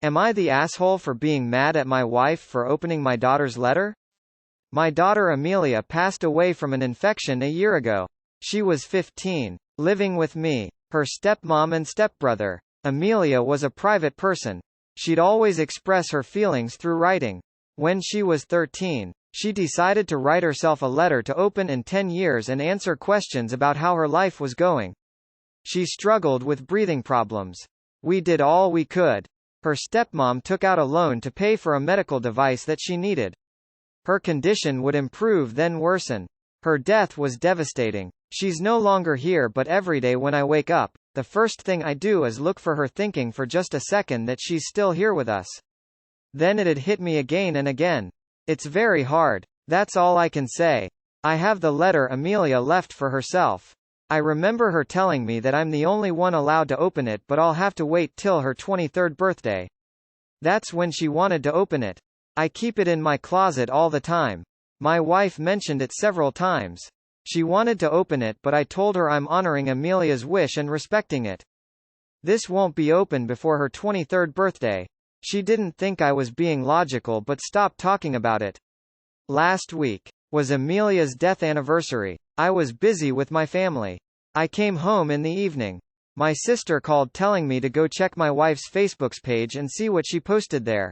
Am I the asshole for being mad at my wife for opening my daughter's letter? My daughter Amelia passed away from an infection a year ago. She was 15, living with me, her stepmom and stepbrother. Amelia was a private person. She'd always express her feelings through writing. When she was 13, she decided to write herself a letter to open in 10 years and answer questions about how her life was going. She struggled with breathing problems. We did all we could. Her stepmom took out a loan to pay for a medical device that she needed. Her condition would improve then worsen. Her death was devastating. She's no longer here, but every day when I wake up, the first thing I do is look for her, thinking for just a second that she's still here with us. Then it'd hit me again and again. It's very hard. That's all I can say. I have the letter Amelia left for herself. I remember her telling me that I'm the only one allowed to open it, but I'll have to wait till her 23rd birthday. That's when she wanted to open it. I keep it in my closet all the time. My wife mentioned it several times. She wanted to open it, but I told her I'm honoring Amelia's wish and respecting it. This won't be open before her 23rd birthday. She didn't think I was being logical but stopped talking about it. Last week was Amelia's death anniversary. I was busy with my family. I came home in the evening. My sister called telling me to go check my wife's Facebook's page and see what she posted there.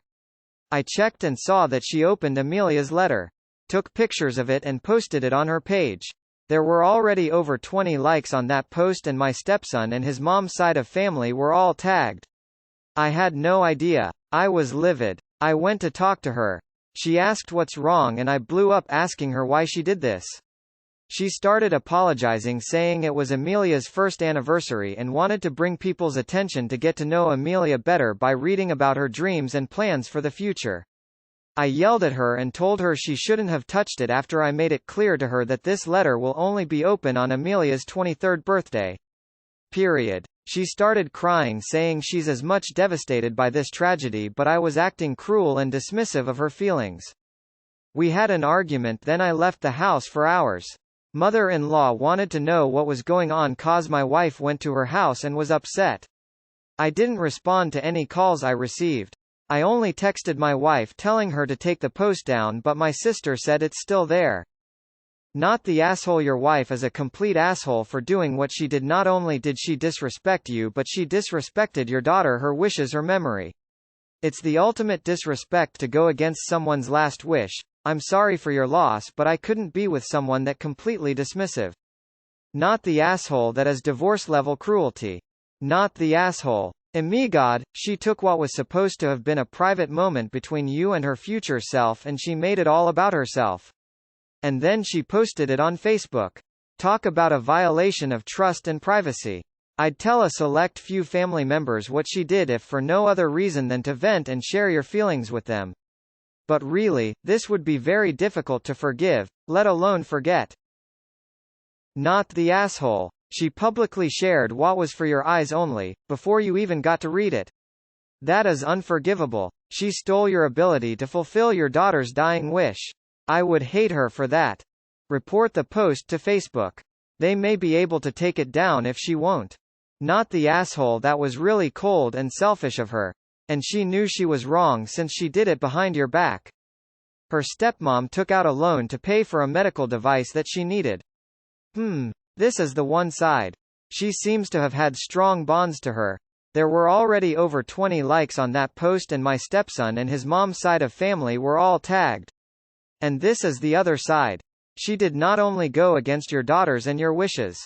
I checked and saw that she opened Amelia's letter, took pictures of it and posted it on her page. There were already over 20 likes on that post, and my stepson and his mom's side of family were all tagged. I had no idea. I was livid. I went to talk to her. She asked what's wrong and I blew up asking her why she did this. She started apologizing, saying it was Amelia's first anniversary and wanted to bring people's attention to get to know Amelia better by reading about her dreams and plans for the future. I yelled at her and told her she shouldn't have touched it after I made it clear to her that this letter will only be open on Amelia's 23rd birthday. Period. She started crying, saying she's as much devastated by this tragedy, but I was acting cruel and dismissive of her feelings. We had an argument, then I left the house for hours. Mother-in-law wanted to know what was going on cause my wife went to her house and was upset. I didn't respond to any calls I received. I only texted my wife telling her to take the post down, but my sister said it's still there. Not the asshole. Your wife is a complete asshole for doing what she did. Not only did she disrespect you, but she disrespected your daughter, her wishes, her memory. It's the ultimate disrespect to go against someone's last wish. I'm sorry for your loss, but I couldn't be with someone that completely dismissive. Not the asshole. That is divorce-level cruelty. Not the asshole. God, she took what was supposed to have been a private moment between you and her future self and she made it all about herself. And then she posted it on Facebook. Talk about a violation of trust and privacy. I'd tell a select few family members what she did if for no other reason than to vent and share your feelings with them. But really, this would be very difficult to forgive, let alone forget. Not the asshole. She publicly shared what was for your eyes only, before you even got to read it. That is unforgivable. She stole your ability to fulfill your daughter's dying wish. I would hate her for that. Report the post to Facebook. They may be able to take it down if she won't. Not the asshole. That was really cold and selfish of her. And she knew she was wrong since she did it behind your back. Her stepmom took out a loan to pay for a medical device that she needed. This is the one side. She seems to have had strong bonds to her. There were already over 20 likes on that post and my stepson and his mom's side of family were all tagged. And this is the other side. She did not only go against your daughters and your wishes.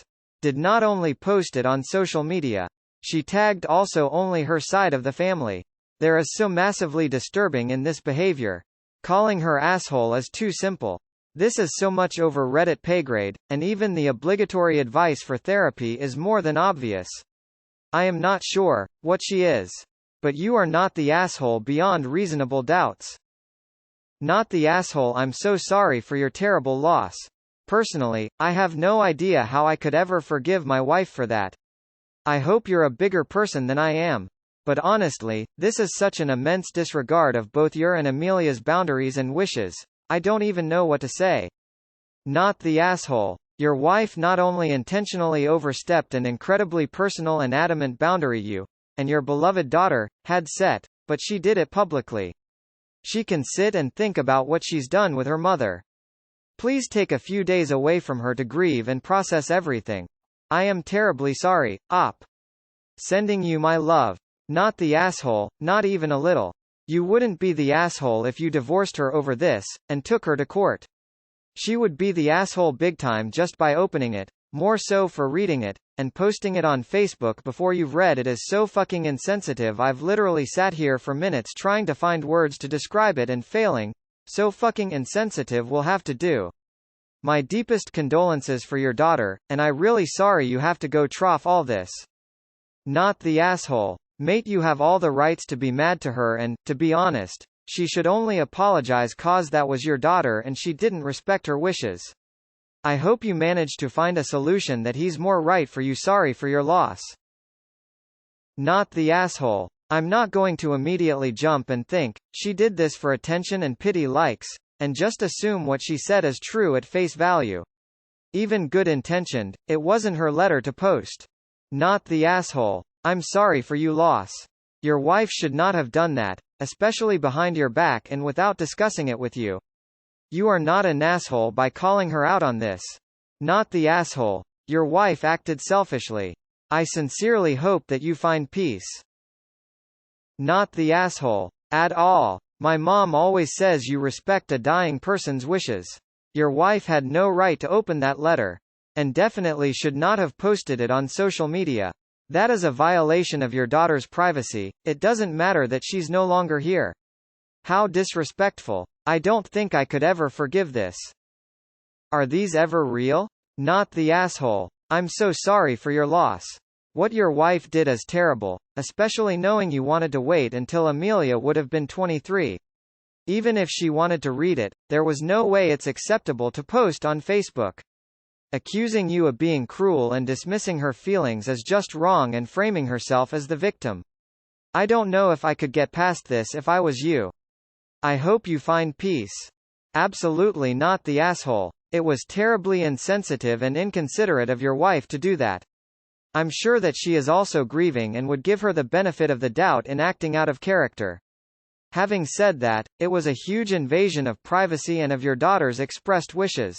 Did not only post it on social media. She tagged also only her side of the family. There is so massively disturbing in this behavior. Calling her asshole is too simple. This is so much over Reddit pay grade, and even the obligatory advice for therapy is more than obvious. I am not sure what she is. But you are not the asshole beyond reasonable doubts. Not the asshole. I'm so sorry for your terrible loss. Personally, I have no idea how I could ever forgive my wife for that. I hope you're a bigger person than I am. But honestly, this is such an immense disregard of both your and Amelia's boundaries and wishes. I don't even know what to say. Not the asshole. Your wife not only intentionally overstepped an incredibly personal and adamant boundary you, and your beloved daughter, had set. but she did it publicly. She can sit and think about what she's done with her mother. Please take a few days away from her to grieve and process everything. I am terribly sorry, Op. Sending you my love. Not the asshole, not even a little. You wouldn't be the asshole if you divorced her over this, and took her to court. She would be the asshole big time just by opening it, more so for reading it, and posting it on Facebook before you've read it is so fucking insensitive. I've literally sat here for minutes trying to find words to describe it and failing. So fucking insensitive will have to do. My deepest condolences for your daughter, and I really sorry you have to go trough all this. Not the asshole. Mate, you have all the rights to be mad to her and, to be honest, she should only apologize cause that was your daughter and she didn't respect her wishes. I hope you managed to find a solution that he's more right for you. Sorry for your loss. Not the asshole. I'm not going to immediately jump and think, she did this for attention and pity likes, and just assume what she said is true at face value. Even good intentioned, it wasn't her letter to post. Not the asshole. I'm sorry for your loss. Your wife should not have done that, especially behind your back and without discussing it with you. You are not an asshole by calling her out on this. Not the asshole. Your wife acted selfishly. I sincerely hope that you find peace. Not the asshole. At all. My mom always says you respect a dying person's wishes. Your wife had no right to open that letter. And definitely should not have posted it on social media. That is a violation of your daughter's privacy. It doesn't matter that she's no longer here. How disrespectful. I don't think I could ever forgive this. Are these ever real? Not the asshole. I'm so sorry for your loss. What your wife did is terrible, especially knowing you wanted to wait until Amelia would have been 23. Even if she wanted to read it, there was no way it's acceptable to post on Facebook. Accusing you of being cruel and dismissing her feelings is just wrong and framing herself as the victim. I don't know if I could get past this if I was you. I hope you find peace. Absolutely not the asshole. It was terribly insensitive and inconsiderate of your wife to do that. I'm sure that she is also grieving and would give her the benefit of the doubt in acting out of character. Having said that, it was a huge invasion of privacy and of your daughter's expressed wishes.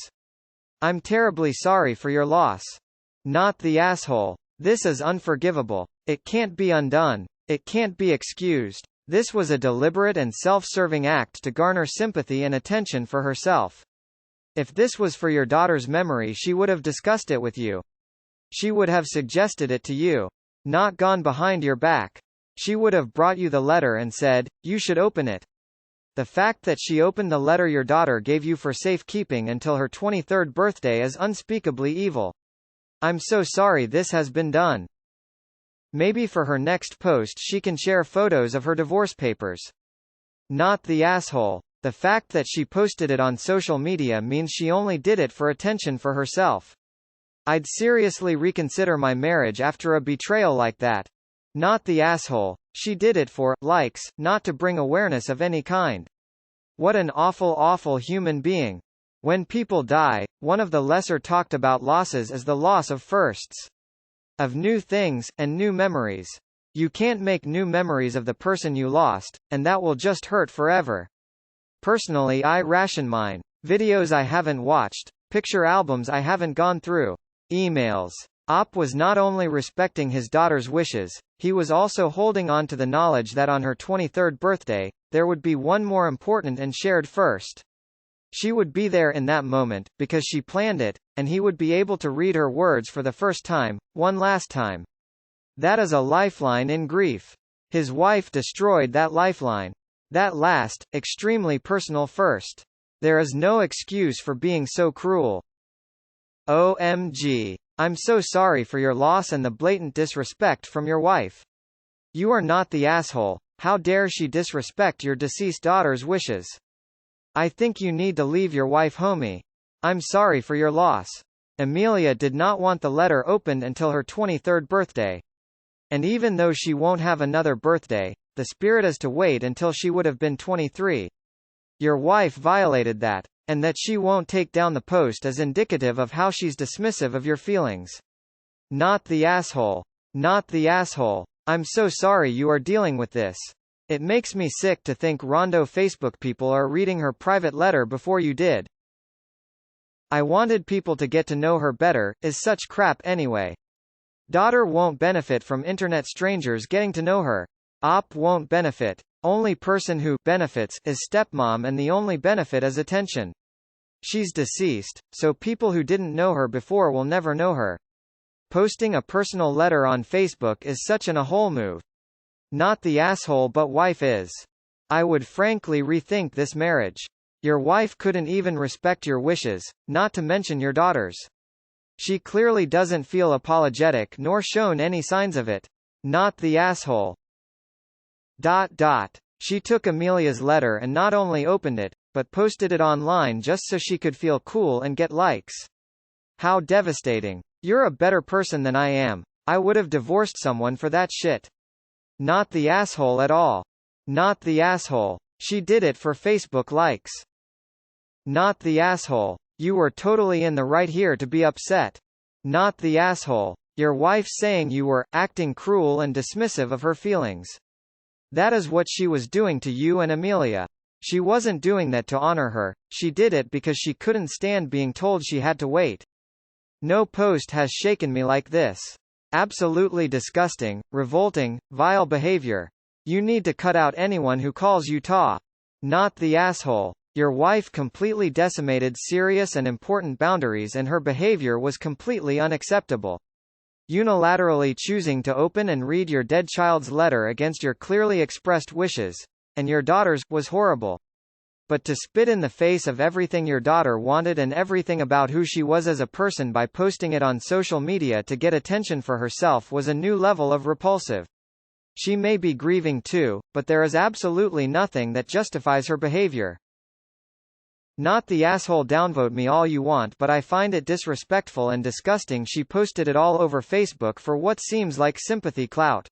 I'm terribly sorry for your loss. Not the asshole. This is unforgivable. It can't be undone. It can't be excused. This was a deliberate and self-serving act to garner sympathy and attention for herself. If this was for your daughter's memory, she would have discussed it with you. She would have suggested it to you. Not gone behind your back. She would have brought you the letter and said, you should open it. The fact that she opened the letter your daughter gave you for safekeeping until her 23rd birthday is unspeakably evil. I'm so sorry this has been done. Maybe for her next post she can share photos of her divorce papers. Not the asshole. The fact that she posted it on social media means she only did it for attention for herself. I'd seriously reconsider my marriage after a betrayal like that. Not the asshole. She did it for likes, not to bring awareness of any kind. What an awful, awful human being. When people die, one of the lesser talked about losses is the loss of firsts. Of new things, and new memories. You can't make new memories of the person you lost, and that will just hurt forever. Personally, I ration mine. Videos I haven't watched, picture albums I haven't gone through, emails. Op was not only respecting his daughter's wishes, he was also holding on to the knowledge that on her 23rd birthday, there would be one more important and shared first. She would be there in that moment, because she planned it, and he would be able to read her words for the first time, one last time. That is a lifeline in grief. His wife destroyed that lifeline. That last, extremely personal first. There is no excuse for being so cruel. OMG. I'm so sorry for your loss and the blatant disrespect from your wife. You are not the asshole. How dare she disrespect your deceased daughter's wishes? I think you need to leave your wife homie. I'm sorry for your loss. Amelia did not want the letter opened until her 23rd birthday. And even though she won't have another birthday, the spirit is to wait until she would have been 23. Your wife violated that, and that she won't take down the post is indicative of how she's dismissive of your feelings. Not the asshole. Not the asshole. I'm so sorry you are dealing with this. It makes me sick to think Rondo Facebook people are reading her private letter before you did. I wanted people to get to know her better, is such crap anyway. Daughter won't benefit from internet strangers getting to know her. Op won't benefit. Only person who benefits is stepmom, and the only benefit is attention. She's deceased, so people who didn't know her before will never know her. Posting a personal letter on Facebook is such an a-hole move. Not the asshole, but wife is. I would frankly rethink this marriage. Your wife couldn't even respect your wishes, not to mention your daughter's. She clearly doesn't feel apologetic nor shown any signs of it. Not the asshole. She took Amelia's letter and not only opened it, but posted it online just so she could feel cool and get likes. How devastating. You're a better person than I am. I would have divorced someone for that shit. Not the asshole at all. Not the asshole. She did it for Facebook likes. Not the asshole. You were totally in the right here to be upset. Not the asshole. Your wife saying you were acting cruel and dismissive of her feelings. That is what she was doing to you and Amelia. She wasn't doing that to honor her, she did it because she couldn't stand being told she had to wait. No post has shaken me like this. Absolutely disgusting, revolting, vile behavior. You need to cut out anyone who calls you Ta. Not the asshole. Your wife completely decimated serious and important boundaries, and her behavior was completely unacceptable. Unilaterally choosing to open and read your dead child's letter against your clearly expressed wishes, and your daughter's, was horrible. But to spit in the face of everything your daughter wanted and everything about who she was as a person by posting it on social media to get attention for herself was a new level of repulsive. She may be grieving too, but there is absolutely nothing that justifies her behavior. Not the asshole. Downvote me all you want, but I find it disrespectful and disgusting she posted it all over Facebook for what seems like sympathy clout.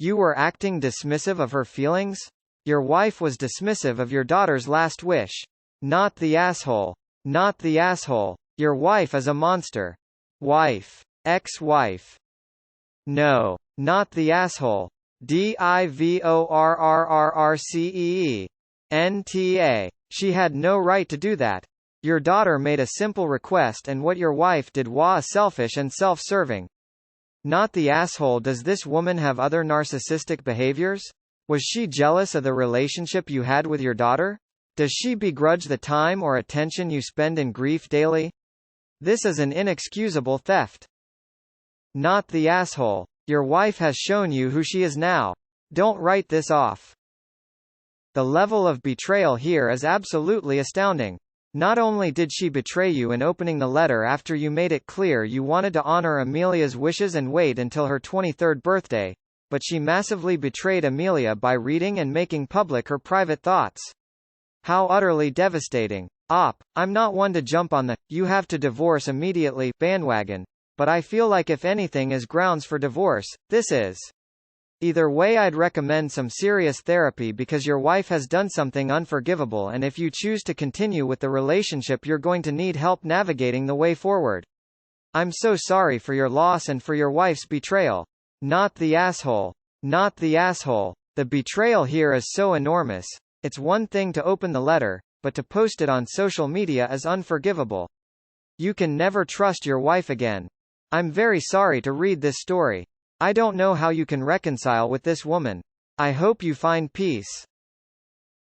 You were acting dismissive of her feelings? Your wife was dismissive of your daughter's last wish. Not the asshole. Not the asshole. Your wife is a monster. Wife. Ex-wife. No. Not the asshole. DIVORRRRCEE. NTA. She had no right to do that. Your daughter made a simple request, and what your wife did was selfish and self-serving. Not the asshole. Does this woman have other narcissistic behaviors? Was she jealous of the relationship you had with your daughter? Does she begrudge the time or attention you spend in grief daily? This is an inexcusable theft. Not the asshole. Your wife has shown you who she is now. Don't write this off. The level of betrayal here is absolutely astounding. Not only did she betray you in opening the letter after you made it clear you wanted to honor Amelia's wishes and wait until her 23rd birthday, but she massively betrayed Amelia by reading and making public her private thoughts. How utterly devastating. I'm not one to jump on the "you have to divorce immediately" bandwagon, but I feel like if anything is grounds for divorce, this is. Either way, I'd recommend some serious therapy because your wife has done something unforgivable, and if you choose to continue with the relationship, you're going to need help navigating the way forward. I'm so sorry for your loss and for your wife's betrayal. Not the asshole. Not the asshole. The betrayal here is so enormous. It's one thing to open the letter, but to post it on social media is unforgivable. You can never trust your wife again. I'm very sorry to read this story. I don't know how you can reconcile with this woman. I hope you find peace.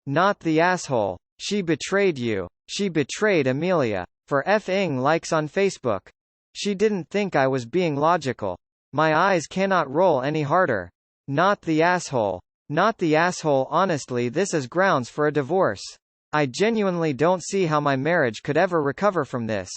Not the asshole. She betrayed you. She betrayed Amelia. For f***ing likes on Facebook. She didn't think I was being logical. My eyes cannot roll any harder. Not the asshole. Not the asshole. Honestly, this is grounds for a divorce. I genuinely don't see how my marriage could ever recover from this.